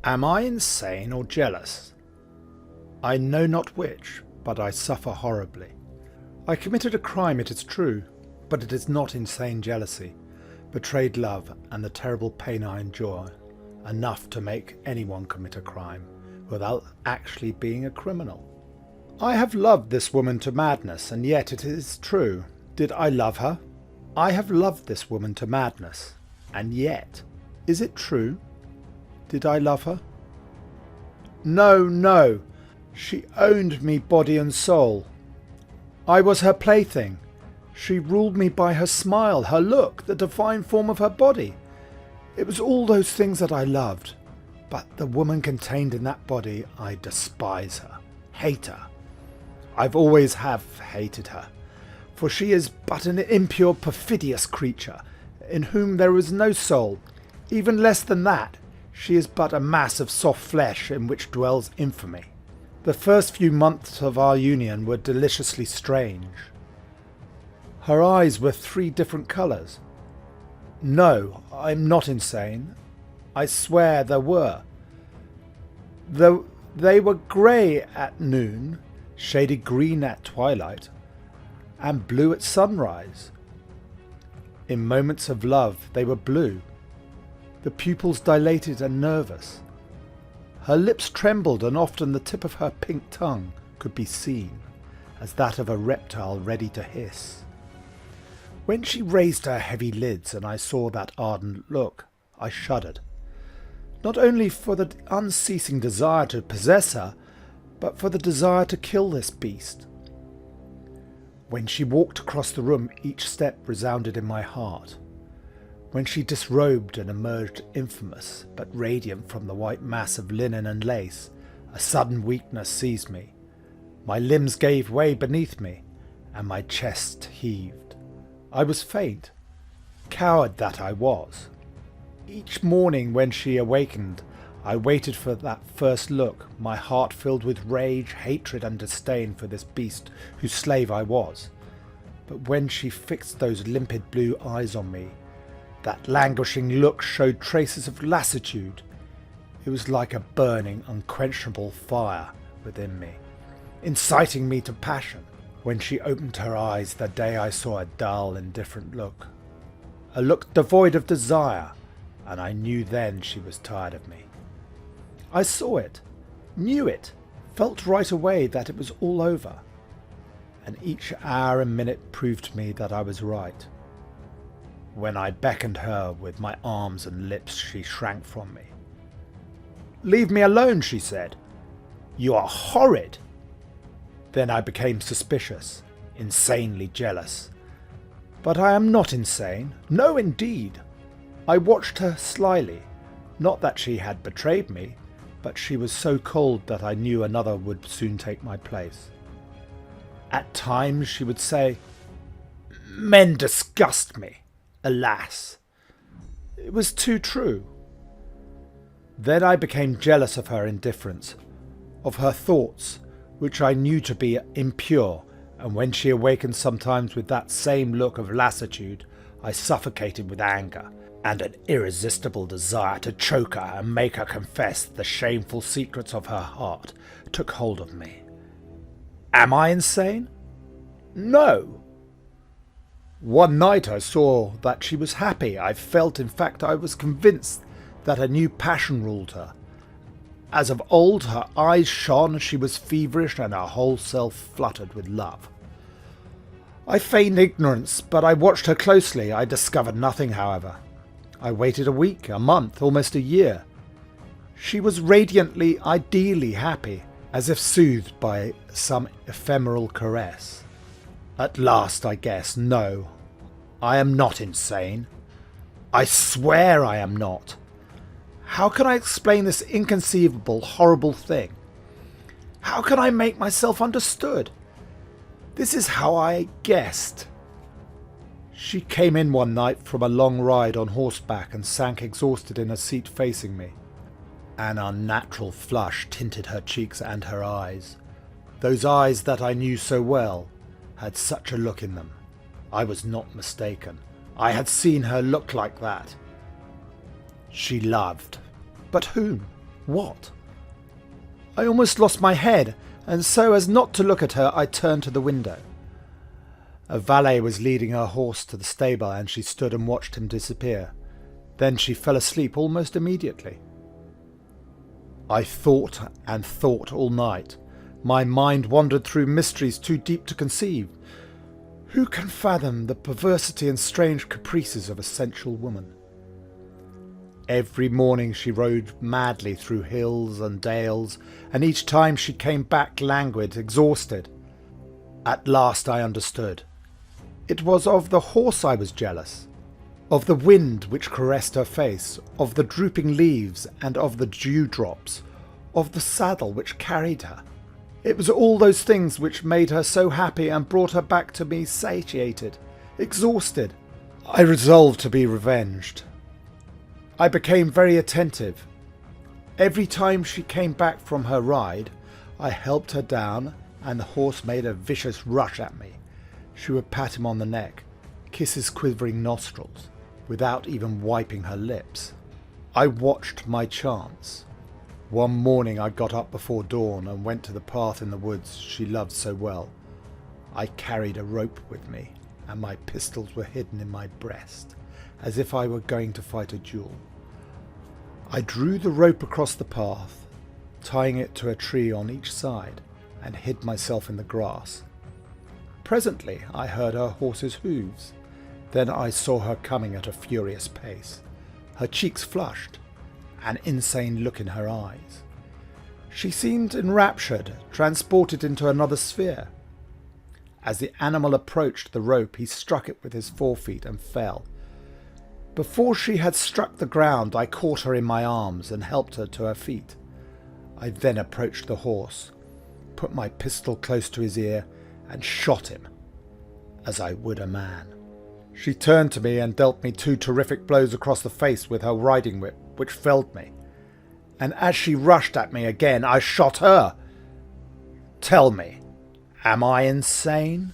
Am I insane or jealous? I know not which, but I suffer horribly. I committed a crime, it is true, but it is not insane jealousy, betrayed love, and the terrible pain I endure, enough to make anyone commit a crime, without actually being a criminal. I have loved this woman to madness, and yet it is true. Did I love her? I have loved this woman to madness, and yet, is it true? Did I love her? No, no. She owned me body and soul. I was her plaything. She ruled me by her smile, her look, the divine form of her body. It was all those things that I loved. But the woman contained in that body, I despise her, hate her. I've always have hated her, for she is but an impure, perfidious creature, in whom there is no soul. Even less than that, she is but a mass of soft flesh in which dwells infamy. The first few months of our union were deliciously strange. Her eyes were 3 different colours. No, I'm not insane. I swear there were. Though they were grey at noon, shaded green at twilight, and blue at sunrise. In moments of love they were blue, the pupils dilated and nervous. Her lips trembled, and often the tip of her pink tongue could be seen, as that of a reptile ready to hiss. When she raised her heavy lids and I saw that ardent look, I shuddered, not only for the unceasing desire to possess her, but for the desire to kill this beast. When she walked across the room, each step resounded in my heart. When she disrobed and emerged infamous, but radiant from the white mass of linen and lace, a sudden weakness seized me. My limbs gave way beneath me, and my chest heaved. I was faint, coward that I was. Each morning when she awakened, I waited for that first look, my heart filled with rage, hatred, and disdain for this beast whose slave I was. But when she fixed those limpid blue eyes on me, that languishing look showed traces of lassitude. It was like a burning, unquenchable fire within me, inciting me to passion. When she opened her eyes that day, I saw a dull, indifferent look, a look devoid of desire, and I knew then she was tired of me. I saw it, knew it, felt right away that it was all over, and each hour and minute proved to me that I was right. When I beckoned her with my arms and lips, she shrank from me. "Leave me alone," she said. "You are horrid." Then I became suspicious, insanely jealous. But I am not insane. No, indeed. I watched her slyly. Not that she had betrayed me, but she was so cold that I knew another would soon take my place. At times she would say, "Men disgust me." Alas, it was too true. Then I became jealous of her indifference, of her thoughts, which I knew to be impure, and when she awakened sometimes with that same look of lassitude, I suffocated with anger, and an irresistible desire to choke her and make her confess the shameful secrets of her heart took hold of me. Am I insane? No. One night I saw that she was happy. I felt, in fact, I was convinced that a new passion ruled her. As of old, her eyes shone, she was feverish, and her whole self fluttered with love. I feigned ignorance, but I watched her closely. I discovered nothing, however. I waited a week, a month, almost a year. She was radiantly, ideally happy, as if soothed by some ephemeral caress. At last I guessed, no, I am not insane. I swear I am not. How can I explain this inconceivable, horrible thing? How can I make myself understood? This is how I guessed. She came in one night from a long ride on horseback and sank exhausted in a seat facing me. An unnatural flush tinted her cheeks and her eyes. Those eyes that I knew so well had such a look in them. I was not mistaken. I had seen her look like that. She loved. But whom? What? I almost lost my head, and so as not to look at her, I turned to the window. A valet was leading her horse to the stable, and she stood and watched him disappear. Then she fell asleep almost immediately. I thought and thought all night. My mind wandered through mysteries too deep to conceive. Who can fathom the perversity and strange caprices of a sensual woman? Every morning she rode madly through hills and dales, and each time she came back languid, exhausted. At last I understood. It was of the horse I was jealous, of the wind which caressed her face, of the drooping leaves and of the dewdrops, of the saddle which carried her. It was all those things which made her so happy and brought her back to me satiated, exhausted. I resolved to be revenged. I became very attentive. Every time she came back from her ride, I helped her down, and the horse made a vicious rush at me. She would pat him on the neck, kiss his quivering nostrils, without even wiping her lips. I watched my chance. One morning I got up before dawn and went to the path in the woods she loved so well. I carried a rope with me, and my pistols were hidden in my breast, as if I were going to fight a duel. I drew the rope across the path, tying it to a tree on each side, and hid myself in the grass. Presently I heard her horse's hoofs. Then I saw her coming at a furious pace. Her cheeks flushed, an insane look in her eyes. She seemed enraptured, transported into another sphere. As the animal approached the rope, he struck it with his forefeet and fell. Before she had struck the ground, I caught her in my arms and helped her to her feet. I then approached the horse, put my pistol close to his ear, and shot him, as I would a man. She turned to me and dealt me 2 terrific blows across the face with her riding whip, which felled me. And as she rushed at me again, I shot her. Tell me, am I insane?